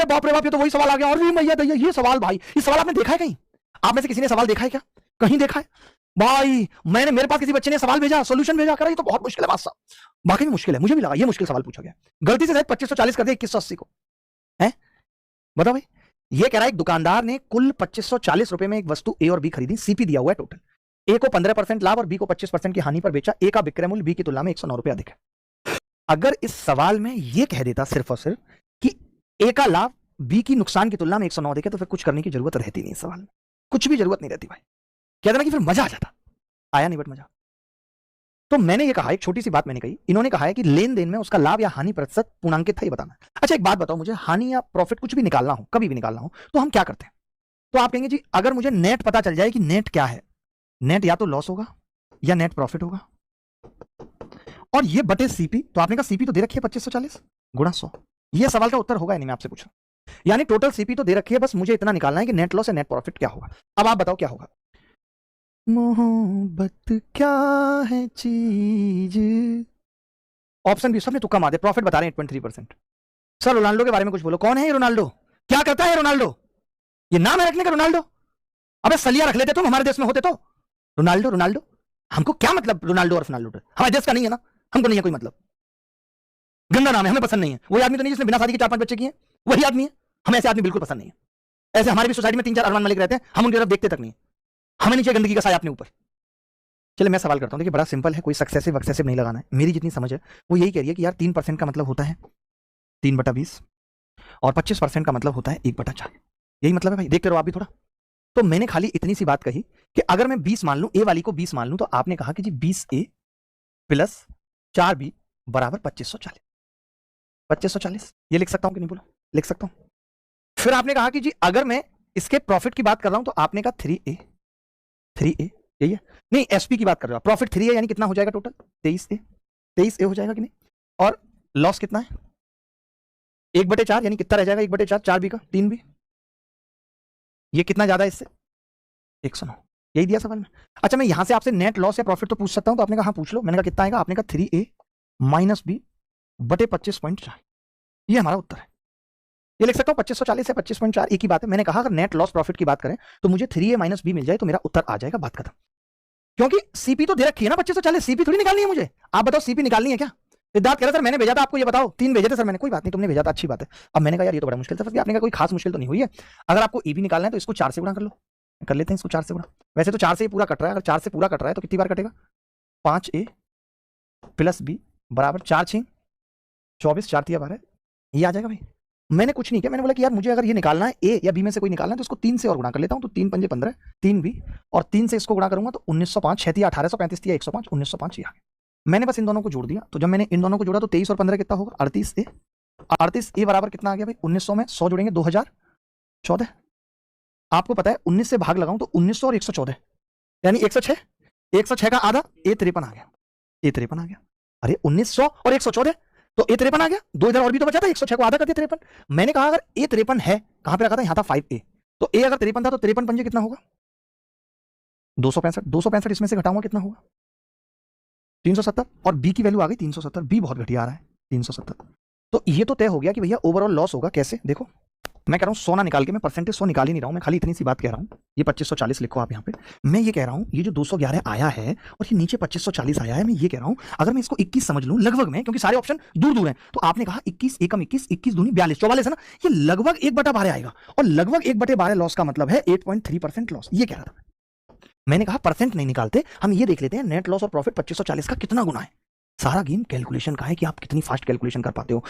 अरे बाप रे बाप, ये तो वही सवाल आ गया। और भी मैया दैया, ये सवाल भाई, इस सवाल आपने देखा है कहीं? आप में से किसी ने सवाल देखा है क्या? कहीं देखा है भाई? मेरे पास किसी बच्चे ने सवाल भेजा, सॉल्यूशन भेजा, करा ये तो बहुत मुश्किल है बात साहब, वाकई में मुश्किल है। मुझे भी लगा ये मुश्किल सवाल पूछा गया, गलती से शायद 2540 कर दिया 2180 को है। बताओ भाई, ये कह रहा है एक दुकानदार ने कुल 2540 रुपए में एक वस्तु ए और बी खरीदी, सीपी दिया हुआ है टोटल। ए को 15% लाभ और बी को 25% की हानि पर बेचा। ए का विक्रय मूल्य बी की तुलना में 109 रुपए अधिक है। अगर इस सवाल में ये कह देता सिर्फ और सिर्फ कि ए का लाभ बी की नुकसान की तुलना में 109 अधिक है, तो फिर कुछ करने की जरूरत रहती नहीं। इस सवाल में कुछ भी जरूरत नहीं रहती भाई, कहते ना कि फिर मजा आ जाता। आया नहीं बट मजा। तो मैंने ये कहा, एक छोटी सी बात मैंने कही, इन्होंने कहा है कि लेन देन में उसका लाभ या हानि प्रतिशत पूर्णांकित था, ये बताना। अच्छा एक बात बताओ मुझे, हानि या प्रॉफिट कुछ भी निकालना हो, कभी भी निकालना हो, तो हम क्या करते हैं? तो आप कहेंगे जी अगर मुझे नेट पता चल जाए कि नेट क्या है, नेट या तो लॉस होगा या नेट प्रॉफिट होगा, और ये बटे सीपी। तो आपने कहा सीपी तो दे रखी है 2540 गुणा 100, ये सवाल का उत्तर होगा नहीं, मैं आपसे पूछ रहा हूं। यानी टोटल सीपी तो दे रखी है, बस मुझे इतना निकालना है कि नेट लॉस या नेट प्रॉफिट क्या होगा। अब आप बताओ क्या होगा। मोहब्बत क्या है चीज, ऑप्शन बी सबने तुक्का मार दिया, प्रॉफिट बता रहे हैं 8.3%। सर रोनाल्डो के बारे में कुछ बोलो, कौन है ये रोनाल्डो, क्या करता है रोनाल्डो, ये नाम है रखने का रोनाल्डो? अबे सलिया रख लेते तुम, हमारे देश में होते तो। रोनाल्डो रोनाल्डो, हमको क्या मतलब रोनाल्डो और रोनाल्डो, हमारे देश का नहीं है ना, हमको नहीं है कोई मतलब, गंदा नाम है, हमें पसंद नहीं है। वही आदमी तो नहीं जिसने बिना शादी के 4-5 बच्चे किए, वही आदमी है। हमें ऐसे आदमी बिल्कुल पसंद नहीं है। ऐसे हमारी भी सोसाइटी में 3-4 अरमान मलिक रहते हैं, हम उनकी तरफ देखते तक नहीं, हमें नीचे गंदगी का साया अपने ऊपर। चलिए मैं सवाल करता हूँ, देखिए बड़ा सिंपल है, कोई सक्सेसिव वक्सेसिव नहीं लगाना है। मेरी जितनी समझ है वो यही कह रही है कि यार 3% का मतलब होता है 3/20 और 25% का मतलब होता है 1/4, यही मतलब है भाई। देखते रहो आप भी थोड़ा। तो मैंने खाली इतनी सी बात कही कि अगर मैं 20 मान लूं, ए वाली को 20 मान लूं, तो आपने कहा कि जी 20A प्लस 4B बराबर 2540। 2540 ये लिख सकता हूं कि नहीं, बोलो लिख सकता हूं। फिर आपने कहा कि जी अगर मैं इसके प्रॉफिट की बात कर रहा हूं, तो आपने कहा 3A यही है, नहीं एसपी की बात कर रहे हो, प्रॉफिट 3A यानी कितना हो जाएगा टोटल 23A हो जाएगा कि नहीं, और लॉस कितना है 1/4 यानी कितना रह जाएगा 1/4, 4B का 3B, ये कितना ज्यादा है इससे 109, यही दिया सवाल में। अच्छा मैं यहां से आपसे नेट लॉस या प्रॉफिट तो पूछ सकता हूं, तो आपने कहा हाँ पूछ लो। मैंने कहा कितना आएगा, आपने कहा 3A माइनस B बटे 25.4, ये हमारा उत्तर है। ये लिख सकता हूं 2540 से 25.4 एक ही बात है। मैंने कहा अगर नेट लॉस प्रॉफिट की बात करें तो मुझे 3A माइनस B मिल जाए तो मेरा उत्तर आ जाएगा, बात खत्म। क्योंकि सीपी तो दे रखी है ना 2540, सीपी थोड़ी निकालनी है मुझे। आप बताओ सीपी निकालनी है क्या? सिद्धार्थ कह रहा सर मैंने भेजा था आपको, ये बताओ 3 भेजे थे सर मैंने, कोई बात नहीं तुमने भेजा था अच्छी बात है। अब मैंने कहा यार ये तो बड़ा मुश्किल था, आपने कहा कोई खास मुश्किल तो नहीं हुई है। अगर आपको ए भी निकालना है तो इसको 4 से गुणा कर लो, कर लेते हैं इसको 4 से गुणा। वैसे तो 4 से ही पूरा कट रहा है, अगर 4 से पूरा कट रहा है तो कितनी बार कटेगा 5A प्लस B बराबर 4×6 24, 4 × 12, ये आ जाएगा भाई। मैंने कुछ नहीं किया, मैंने बोला कि यार मुझे अगर ये निकालना है ए या बी में से कोई निकालना है तो इसको 3 से और गुणा कर लेता हूं, तो 3 पंजे 15, 3B और 3 से इसको गुणा करूंगा तो 1905, 6 × 1835 × 105, 1905 ये आ गया। मैंने बस इन दोनों को जोड़ दिया, तो जब मैंने इन दोनों को जोड़ा तो 23 और 15 कितना होगा 38A, 38A बराबर कितना आ गया भाई 1900 में 100 जोड़ेंगे 2014। आपको पता है 19 से भाग लगाऊं तो 1900 और 114 यानी 106, 106 का आधा A53 आ गया, A53 आ गया। अरे 1900 और 114 तो A53 आ गया, 2 इधर और भी तो बचा था, 106 को आधा कर दिया 53। मैंने कहा अगर A53 है, कहां पे रखा था, यहां था 5A, तो A अगर 53 था तो 53 पंजे कितना होगा 265, 265 इसमें से घटाऊंगा कितना होगा 370, और B की वैल्यू आ गई 370, B बहुत घटिया आ रहा है 370। तो ये तो तय हो गया कि भैया ओवरऑल लॉस होगा। कैसे देखो, मैं कह रहा हूं 100 ना निकाल के, मैं परसेंटेज 100 निकाल ही नहीं रहा हूं, मैं खाली इतनी सी बात कह रहा हूं। ये 2540 लिखो आप यहाँ पे। मैं ये कह रहा हूं ये जो 211 आया है और ये नीचे 2540 आया है, मैं ये कह रहा हूं अगर मैं इसको 21 समझ लूं लगभग में, क्योंकि सारे ऑप्शन दूर दूर हैं, तो आपने कहा 21 एकम 21, 21 दूनी 42, 44 है ना, ये लगभग 1/12 आएगा, और लगभग 1/12 लॉस का मतलब है 8.3% लॉस। ये कह रहा था मैंने कहा परसेंट नहीं निकालते, हम ये देख लेते हैं नेट लॉस और प्रॉफिट 2540 का कितना गुना है। सारा गेम कैलकुलेशन का है कि आप कितनी फास्ट कैलकुलेशन कर पाते हो।